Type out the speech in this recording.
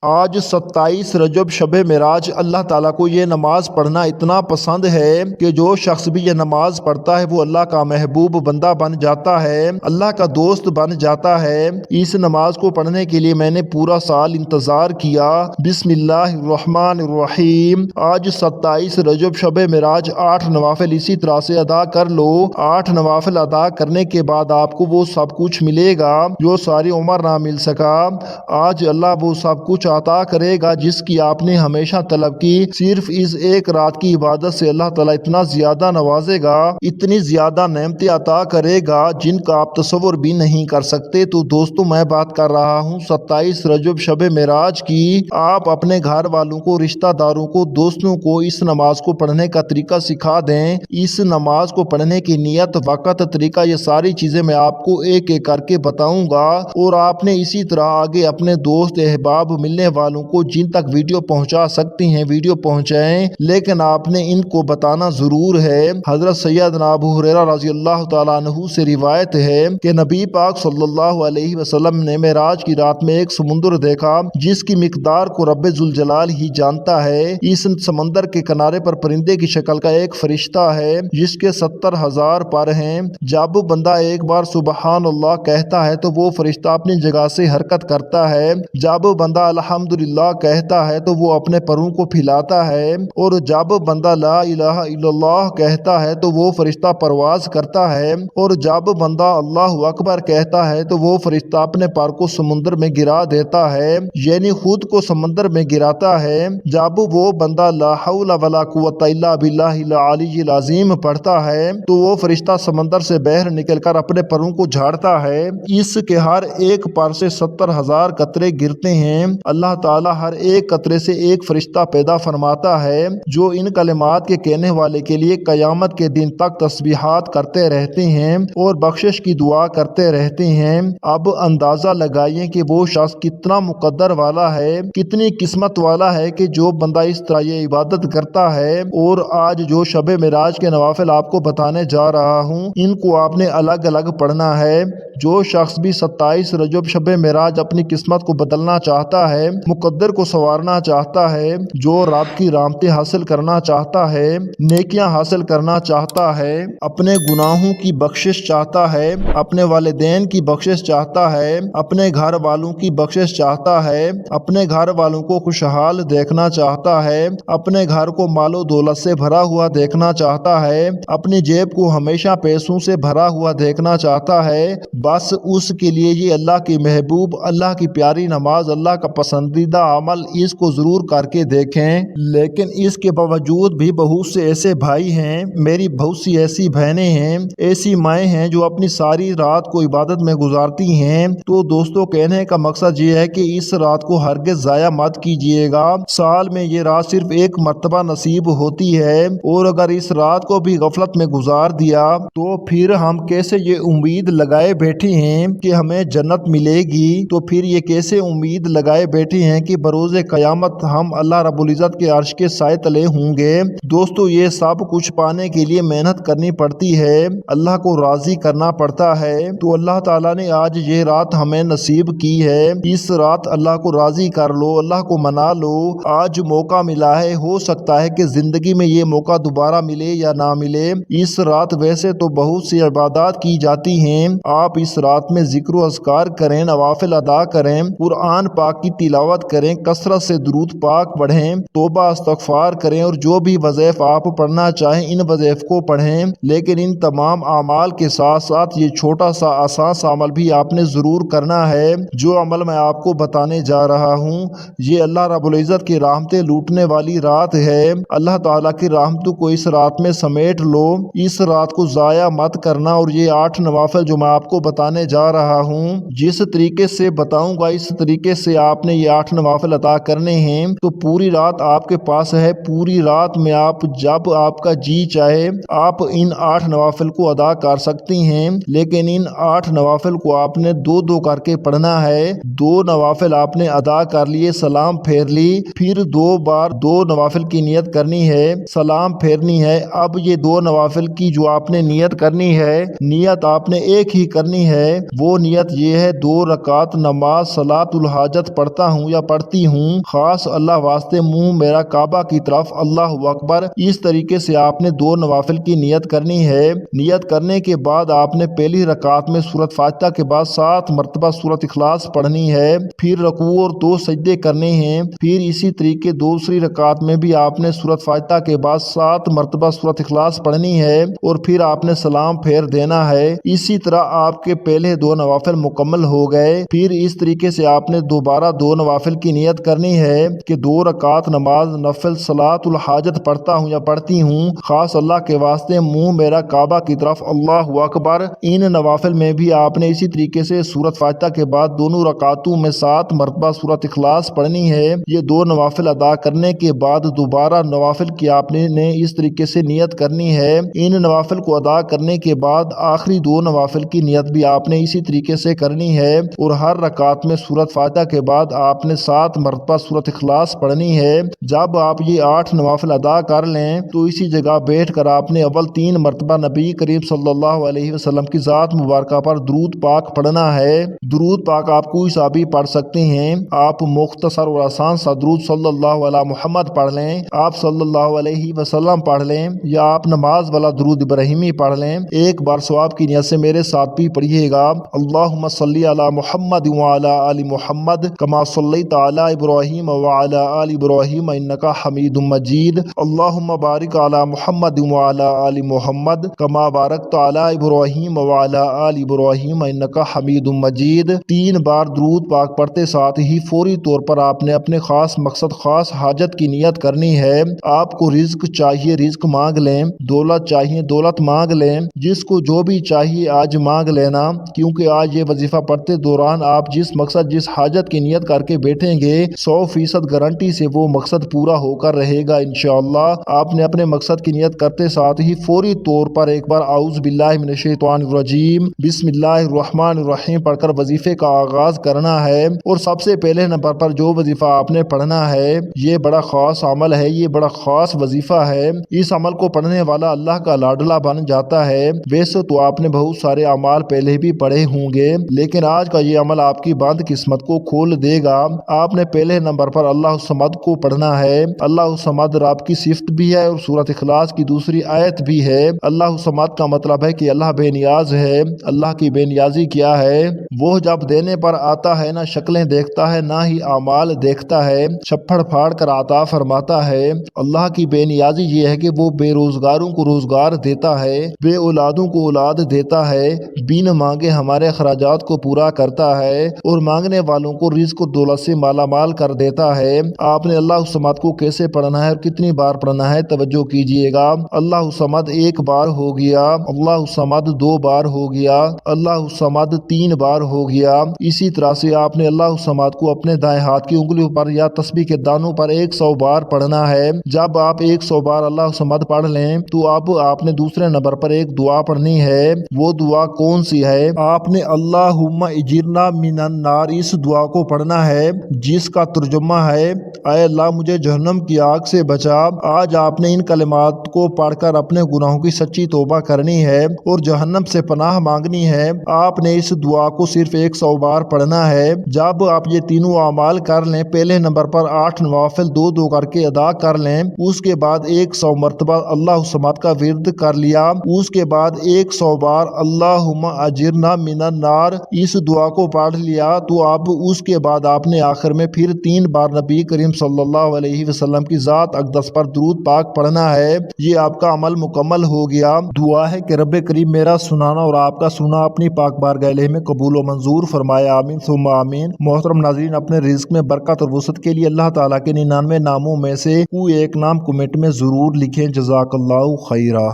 آج 27 رجب شب معراج۔ اللہ تعالیٰ کو یہ نماز پڑھنا اتنا پسند ہے کہ جو شخص بھی یہ نماز پڑھتا ہے وہ اللہ کا محبوب بندہ بن جاتا ہے، اللہ کا دوست بن جاتا ہے۔ اس نماز کو پڑھنے کے لیے میں نے پورا سال انتظار کیا۔ بسم اللہ الرحمن الرحیم۔ آج 27 رجب شب معراج، 8 نوافل اسی طرح سے ادا کر لو۔ 8 نوافل ادا کرنے کے بعد آپ کو وہ سب کچھ ملے گا جو ساری عمر نہ مل سکا۔ آج اللہ وہ سب کچھ عطا کرے گا جس کی آپ نے ہمیشہ طلب کی۔ صرف اس ایک رات کی عبادت سے اللہ تعالیٰ اتنا زیادہ نوازے گا، اتنی زیادہ نعمتیں عطا کرے گا جن کا آپ تصور بھی نہیں کر سکتے۔ تو دوستوں، میں بات کر رہا ہوں 27 رجب شب معراج کی۔ آپ اپنے گھر والوں کو، رشتہ داروں کو، دوستوں کو اس نماز کو پڑھنے کا طریقہ سکھا دیں۔ اس نماز کو پڑھنے کی نیت، وقت، طریقہ، یہ ساری چیزیں میں آپ کو ایک ایک کر کے بتاؤں گا، اور آپ نے اسی طرح آگے اپنے دوست احباب ملنے والوں کو جن تک ویڈیو پہنچا سکتی ہیں ویڈیو پہنچائیں، لیکن آپ نے ان کو بتانا ضرور ہے۔ حضرت سیدنا ابو ہریرہ رضی اللہ تعالیٰ عنہ سے روایت ہے کہ نبی پاک صلی اللہ علیہ وسلم نے معراج کی رات میں ایک سمندر دیکھا جس کی مقدار کو رب ذوالجلال ہی جانتا ہے۔ اس سمندر کے کنارے پر پرندے کی شکل کا ایک فرشتہ ہے جس کے 70,000 پر ہیں۔ جب بندہ ایک بار سبحان اللہ کہتا ہے تو وہ فرشتہ اپنی جگہ سے حرکت کرتا ہے۔ جب بندہ الحمدللہ کہتا ہے تو وہ اپنے پروں کو پھیلاتا ہے، اور جب بندہ لا الہ الا اللہ کہتا ہے تو وہ فرشتہ پرواز کرتا ہے، اور جب بندہ اللہ اکبر کہتا ہے تو وہ فرشتہ اپنے پر کو سمندر میں گرا دیتا ہے، یعنی خود کو سمندر میں گراتا ہے۔ جب وہ بندہ لا حول ولا قوت الا باللہ العلی العظیم پڑھتا ہے تو وہ فرشتہ سمندر سے باہر نکل کر اپنے پروں کو جھاڑتا ہے۔ اس کے ہر ایک پر سے 70,000 قطرے گرتے ہیں۔ اللہ تعالیٰ ہر ایک قطرے سے ایک فرشتہ پیدا فرماتا ہے جو ان کلمات کے کہنے والے کے لیے قیامت کے دن تک تسبیحات کرتے رہتے ہیں اور بخشش کی دعا کرتے رہتے ہیں۔ اب اندازہ لگائیے کہ وہ شخص کتنا مقدر والا ہے، کتنی قسمت والا ہے کہ جو بندہ اس طرح یہ عبادت کرتا ہے۔ اور آج جو شب معراج کے نوافل آپ کو بتانے جا رہا ہوں ان کو آپ نے الگ الگ پڑھنا ہے۔ جو شخص بھی 27 رجب شب معراج اپنی قسمت کو بدلنا چاہتا ہے، مقدر کو سنوارنا چاہتا ہے، جو رب کی رحمتیں حاصل کرنا چاہتا ہے، نیکیاں حاصل کرنا چاہتا ہے، اپنے گناہوں کی بخشش چاہتا ہے، اپنے والدین کی بخشش چاہتا ہے، اپنے گھر والوں کی بخشش چاہتا ہے، اپنے گھر والوں کو خوشحال دیکھنا چاہتا ہے، اپنے گھر کو مال و دولت سے بھرا ہوا دیکھنا چاہتا ہے، اپنی جیب کو ہمیشہ پیسوں سے بھرا ہوا دیکھنا چاہتا ہے، بس اس کے لیے یہ اللہ کی محبوب، اللہ کی پیاری نماز، اللہ کا پسندیدہ عمل، اس کو ضرور کر کے دیکھیں۔ لیکن اس کے باوجود بھی بہت سے ایسے بھائی ہیں، میری بہت سی ایسی بہنیں ہیں، ایسی مائیں ہیں جو اپنی ساری رات کو عبادت میں گزارتی ہیں۔ تو دوستوں، کہنے کا مقصد یہ ہے کہ اس رات کو ہرگز ضائع مت کیجیے گا۔ سال میں یہ رات صرف ایک مرتبہ نصیب ہوتی ہے، اور اگر اس رات کو بھی غفلت میں گزار دیا تو پھر ہم کیسے یہ امید لگائے بیٹھے ہیں کہ ہمیں جنت ملے گی، تو پھر یہ کیسے امید لگائے بیٹھے ہیں کہ بروز قیامت ہم اللہ رب العزت کے عرش کے سائے تلے ہوں گے۔ دوستو، یہ سب کچھ پانے کے لیے محنت کرنی پڑتی ہے، اللہ کو راضی کرنا پڑتا ہے۔ تو اللہ تعالیٰ نے آج یہ رات ہمیں نصیب کی ہے، اس رات اللہ کو راضی کر لو، اللہ کو منا لو۔ آج موقع ملا ہے، ہو سکتا ہے کہ زندگی میں یہ موقع دوبارہ ملے یا نہ ملے۔ اس رات ویسے تو بہت سی عبادات کی جاتی ہیں، آپ اس رات میں ذکر و اذکار کریں، نوافل ادا کریں، قرآن پاک کی تلاوت کریں، کثرت سے درود پاک پڑھیں، توبہ استغفار کریں، اور جو بھی وظائف آپ پڑھنا چاہیں ان وظائف کو پڑھیں۔ لیکن ان تمام اعمال کے ساتھ ساتھ یہ چھوٹا سا آسان سا عمل بھی آپ نے ضرور کرنا ہے۔ جو عمل میں آپ کو بتانے جا رہا ہوں یہ اللہ رب العزت کی رحمتیں لوٹنے والی رات ہے۔ اللہ تعالیٰ کی رحمتوں کو اس رات میں سمیٹ لو، اس رات کو ضائع مت کرنا، اور یہ 8 نوافل جو میں آپ کو بتانے جا رہا ہوں جس طریقے سے بتاؤں گا اس طریقے سے آپ نے یہ 8 نوافل ادا کرنے ہیں۔ تو پوری رات آپ کے پاس ہے، پوری رات میں آپ جب آپ کا جی چاہے آپ ان 8 نوافل کو ادا کر سکتی ہیں، لیکن ان 8 نوافل کو آپ نے 2 کر کے پڑھنا ہے۔ 2 نوافل آپ نے ادا کر لیے، سلام پھیر لی، پھر 2 بار 2 نوافل کی نیت کرنی ہے، سلام پھیرنی ہے۔ اب یہ 2 نوافل کی جو آپ نے نیت کرنی ہے، نیت آپ نے ایک ہی کرنی ہے، وہ نیت یہ ہے 2 رکعت نماز صلاۃ الحاجت پڑھتا ہوں یا پڑھتی ہوں، خاص اللہ واسطے منہ میرا کعبہ کی طرف، اللہ اکبر۔ اس طریقے سے آپ نے 2 نوافل کی نیت کرنی ہے۔ نیت کرنے کے بعد آپ نے پہلی رکعت میں سورۃ فاتحہ کے بعد 7 مرتبہ سورۃ اخلاص پڑھنی ہے، پھر رکوع اور 2 سجدے کرنے ہیں، پھر اسی طریقے دوسری رکعت میں بھی آپ نے سورۃ فاتحہ کے بعد 7 مرتبہ سورۃ اخلاص پڑھنی ہے اور پھر آپ نے سلام پھیر دینا ہے۔ اسی طرح آپ کے پہلے 2 نوافل مکمل ہو گئے۔ پھر اس طریقے سے آپ نے دوبارہ 2 نوافل کی نیت کرنی ہے کہ 2 رکعت نماز نفل صلاۃ الحاجت پڑھتا ہوں یا پڑھتی ہوں، خاص اللہ کے واسطے منہ میرا کعبہ کی طرف، اللہ اکبر۔ ان نوافل میں بھی آپ نے اسی طریقے سے سورۃ فاتحہ کے بعد دونوں رکعتوں میں 7 مرتبہ سورۃ اخلاص پڑھنی ہے۔ یہ 2 نوافل ادا کرنے کے بعد دوبارہ نوافل کی آپ نے اس طریقے سے نیت کرنی ہے۔ ان نوافل کو ادا کرنے کے بعد آخری 2 نوافل کی نیت بھی آپ نے اسی طریقے سے کرنی ہے اور ہر رکعت میں سورۃ فاتحہ کے بعد آپ نے 7 مرتبہ سورۃ اخلاص پڑھنی ہے۔ جب آپ یہ 8 نوافل ادا کر لیں تو اسی جگہ بیٹھ کر آپ نے اول 3 مرتبہ نبی کریم صلی اللہ علیہ وسلم کی ذات مبارکہ پر درود پاک پڑھنا ہے۔ درود پاک آپ کوئی سا بھی پڑھ سکتے ہیں، آپ مختصر اور آسان سا درود صلی اللہ علیہ محمد پڑھ لیں، آپ صلی اللہ علیہ وسلم پڑھ لیں، یا آپ نماز والا درود ابراہیمی پڑھ لیں۔ ایک بار ثواب کی نیت سے میرے ساتھ بھی پڑھیے گا، اللہم صلی علی محمد وعلی آل محمد کما صلیت علی ابراہیم وعلی آل ابراہیم انک حمید مجید، اللہم بارک علی محمد وعلی آل محمد کما بارکت علی ابراہیم وعلی آل ابراہیم انک حمید مجید۔ 3 بار درود پاک پڑھتے ساتھ ہی فوری طور پر آپ نے اپنے خاص مقصد، خاص حاجت کی نیت کرنی ہے۔ آپ کو رزق چاہیے رزق مانگ لیں، دولت چاہیے دولت مانگ لیں، جس کو جو بھی چاہیے آج مانگ لینا، کیونکہ آج یہ وظیفہ پڑھتے دوران آپ جس مقصد جس حاجت کی نیت کر کے بیٹھیں گے 100% گارنٹی سے وہ مقصد پورا ہو کر رہے گا انشاءاللہ۔ آپ نے اپنے مقصد کی نیت کرتے ساتھ ہی فوری طور پر ایک بار اعوذ باللہ من الشیطان الرجیم بسم اللہ الرحمن الرحیم پڑھ کر وظیفے کا آغاز کرنا ہے۔ اور سب سے پہلے نمبر پر جو وظیفہ آپ نے پڑھنا ہے یہ بڑا خاص عمل ہے، یہ بڑا خاص وظیفہ ہے، اس عمل کو پڑھنے والا اللہ کا لاڈلا بن جاتا ہے۔ ویسے تو آپ نے بہت سارے اعمال پہلے بھی پڑھے ہوں گے، لیکن آج کا یہ عمل آپ کی بند قسمت کو کھول دے گا۔ آپ نے پہلے نمبر پر اللہ الصمد کو پڑھنا ہے۔ اللہ الصمد رب کی صفت بھی ہے اور سورۃ اخلاص کی دوسری آیت بھی ہے۔ اللہ الصمد کا مطلب ہے کہ اللہ بے نیاز ہے۔ اللہ کی بے نیازی کیا ہے؟ وہ جب دینے پر آتا ہے نہ شکلیں دیکھتا ہے نہ ہی اعمال دیکھتا ہے، چھپڑ پھاڑ کر عطا فرماتا ہے۔ اللہ کی بے نیازی یہ ہے کہ وہ بے روزگاروں کو روزگار دیتا ہے، بے اولادوں کو اولاد دیتا ہے، بن مانگے ہمارے اخراجات کو پورا کرتا ہے اور مانگنے والوں کو رزق و دولت سے مالا مال کر دیتا ہے۔ آپ نے اللہ الصمد کو کیسے پڑھنا ہے اور کتنی بار پڑھنا ہے توجہ کیجئے گا۔ اللہ الصمد 1 بار ہو گیا، اللہ الصمد 2 بار ہو گیا، اللہ الصمد 3 بار ہو گیا۔ اسی طرح سے آپ نے اللہ الصمد کو اپنے دائیں ہاتھ کی انگلیوں پر یا تسبیح کے دانوں پر 100 بار پڑھنا ہے۔ جب آپ 100 بار اللہ الصمد پڑھ لیں تو اب آپ نے دوسرے نمبر پر ایک دعا پڑھنی ہے۔ وہ دعا کون سی ہے؟ آپ نے اللہم اجرنا من النار اس دعا کو پڑھنا ہے، جس کا ترجمہ ہے اے اللہ مجھے جہنم کی آگ سے بچا۔ آج آپ نے ان کلمات کو پڑھ کر اپنے گناہوں کی سچی توبہ کرنی ہے اور جہنم سے پناہ مانگنی ہے۔ آپ نے اس دعا کو صرف 100 بار پڑھنا ہے۔ جب آپ یہ تینوں اعمال کر لیں، پہلے نمبر پر 8 نوافل 2 کر کے ادا کر لیں، اس کے بعد 100 مرتبہ اللہ الصمد کا ورد کر لیا، اس کے بعد 100 بار اللہم اجرنا من النار اس دعا کو پڑھ لیا، تو اب اس کے بعد آپ نے آخر میں پھر 3 بار نبی کریم صلی اللہ علیہ وسلم کی ذات اقدس پر درود پاک پڑھنا ہے۔ یہ آپ کا عمل مکمل ہو گیا۔ دعا ہے کہ رب کریم میرا سنانا اور آپ کا سنا اپنی پاک بارگاہ الہی میں قبول و منظور فرمائے، آمین ثم آمین۔ محترم ناظرین، اپنے رزق میں برکت اور وسعت کے لیے اللہ تعالیٰ کے 99 ناموں میں سے کوئی ایک نام کمنٹ میں ضرور لکھیں۔ جزاک اللہ خیرہ۔